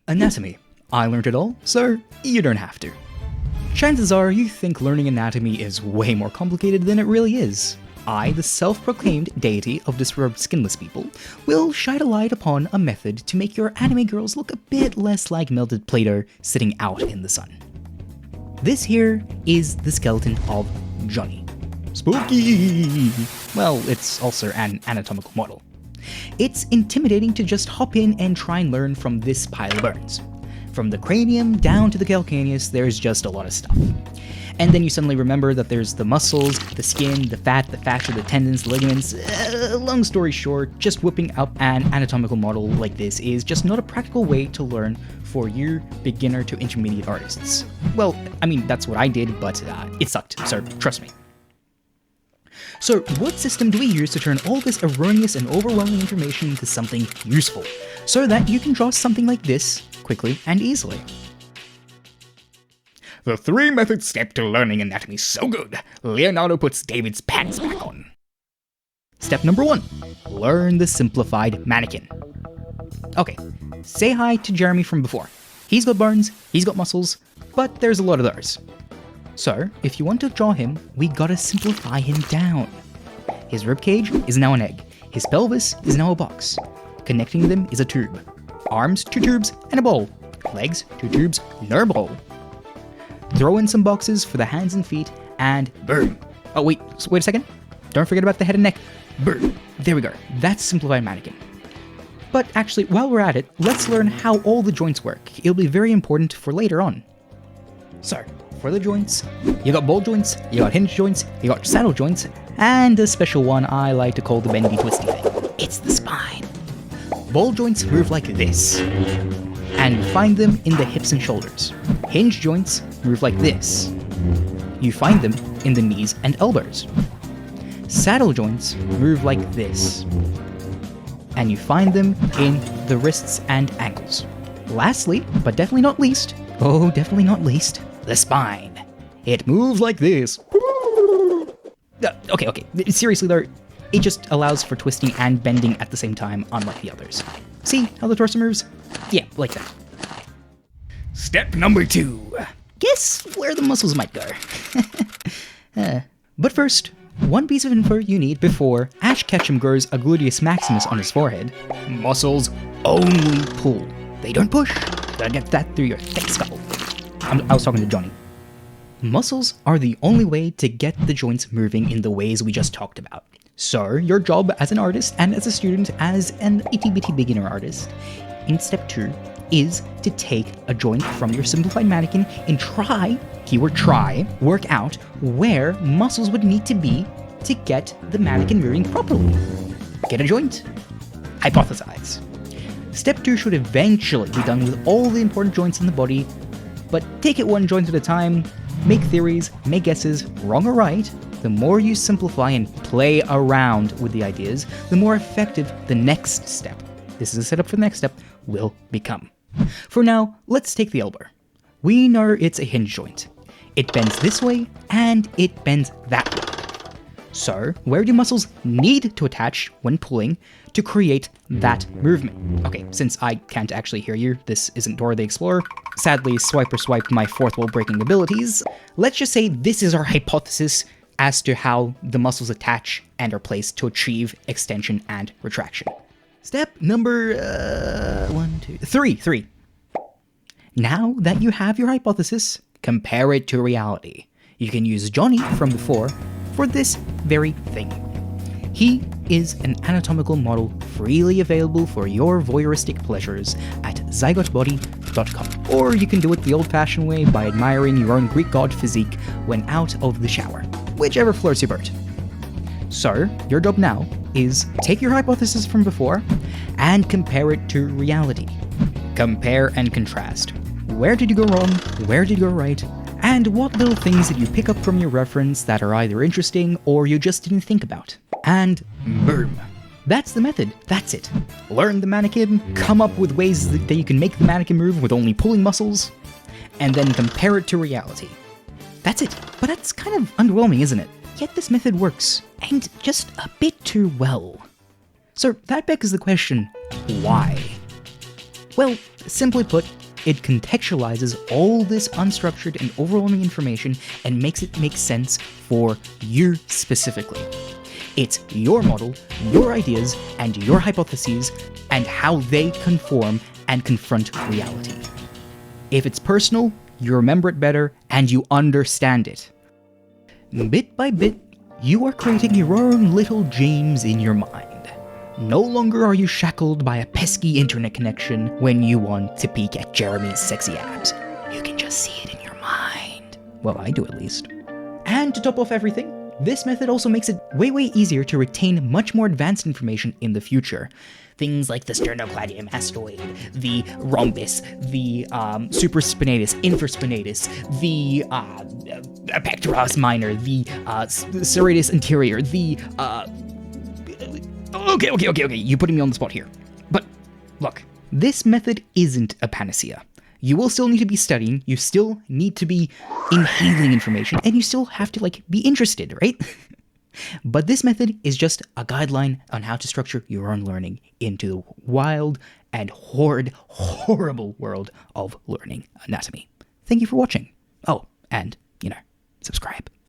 Anatomy. I learned it all, so you don't have to. Chances are you think learning anatomy is way more complicated than it really is. I, the self-proclaimed deity of disrobed skinless people, will shine a light upon a method to make your anime girls look a bit less like melted Play-Doh sitting out in the sun. This here is the skeleton of Johnny. Spooky! Well, it's also an anatomical model. It's intimidating to just hop in and try and learn from this pile of bones. From the cranium down to the calcaneus, there's just a lot of stuff. And then you suddenly remember that there's the muscles, the skin, the fat, the fascia, the tendons, the ligaments. Long story short, just whipping up an anatomical model like this is just not a practical way to learn for you beginner to intermediate artists. Well, I mean, that's what I did, but it sucked, so trust me. So what system do we use to turn all this erroneous and overwhelming information into something useful, so that you can draw something like this quickly and easily? The 3-method step to learning anatomy so good, Leonardo puts David's pants back on. Step number 1. Learn the simplified mannequin. Okay, say hi to Jeremy from before. He's got bones, he's got muscles, but there's a lot of those. So, if you want to draw him, we gotta simplify him down. His ribcage is now an egg. His pelvis is now a box. Connecting them is a tube. Arms, 2 tubes, and a ball. Legs, 2 tubes, no ball. Throw in some boxes for the hands and feet, and boom. Oh wait a second. Don't forget about the head and neck. Boom. There we go. That's simplified mannequin. But actually, while we're at it, let's learn how all the joints work. It'll be very important for later on. So, for the joints, you got ball joints, you got hinge joints, you got saddle joints, and a special one I like to call the bendy twisty thing. It's the spine. Ball joints move like this, and you find them in the hips and shoulders. Hinge joints move like this. You find them in the knees and elbows. Saddle joints move like this, and you find them in the wrists and ankles. Lastly, but definitely not least, the spine. It moves like this. Okay, seriously though, it just allows for twisting and bending at the same time, unlike the others. See how the torso moves? Yeah, like that. Step number 2. Guess where the muscles might go. But first, one piece of info you need before Ash Ketchum grows a gluteus maximus on his forehead. Muscles only pull. They don't push. Gotta get that through your thick skull. I was talking to Johnny. Muscles are the only way to get the joints moving in the ways we just talked about. So, your job as an artist and as a student, as an itty-bitty beginner artist, in step 2, is to take a joint from your simplified mannequin and try, keyword try, work out where muscles would need to be to get the mannequin moving properly. Get a joint. Hypothesize. Step 2 should eventually be done with all the important joints in the body, but take it one joint at a time, make theories, make guesses, wrong or right. The more you simplify and play around with the ideas, the more effective the next step, this is a setup for the next step, will become. For now, let's take the elbow. We know it's a hinge joint. It bends this way, and it bends that way. So, where do muscles need to attach when pulling to create that movement? Okay, since I can't actually hear you, this isn't Dora the Explorer. Sadly, Swiper swiped my fourth wall breaking abilities. Let's just say this is our hypothesis as to how the muscles attach and are placed to achieve extension and retraction. Step number 3. Now that you have your hypothesis, compare it to reality. You can use Johnny from before for this very thing. He is an anatomical model freely available for your voyeuristic pleasures at zygotbody.com. Or you can do it the old-fashioned way by admiring your own Greek god physique when out of the shower, whichever floats your boat. So, your job now is take your hypothesis from before and compare it to reality. Compare and contrast. Where did you go wrong? Where did you go right? And what little things did you pick up from your reference that are either interesting or you just didn't think about? And boom. That's the method. That's it. Learn the mannequin, come up with ways that you can make the mannequin move with only pulling muscles, and then compare it to reality. That's it. But that's kind of underwhelming, isn't it? Yet this method works, and just a bit too well. So that begs the question, why? Well, simply put, it contextualizes all this unstructured and overwhelming information and makes it make sense for you specifically. It's your model, your ideas, and your hypotheses, and how they conform and confront reality. If it's personal, you remember it better and you understand it. Bit by bit, you are creating your own little James in your mind. No longer are you shackled by a pesky internet connection when you want to peek at Jeremy's sexy abs. You can just see it in your mind. Well, I do at least. And to top off everything, this method also makes it way easier to retain much more advanced information in the future. Things like the sternocleidomastoid asteroid, the rhombus, the supraspinatus, infraspinatus, the pectoralis minor, the serratus anterior, the Okay, you're putting me on the spot here. But, look, this method isn't a panacea. You will still need to be studying, you still need to be inhaling information, and you still have to, be interested, right? But this method is just a guideline on how to structure your own learning into the wild and horrible world of learning anatomy. Thank you for watching. Oh, and, subscribe.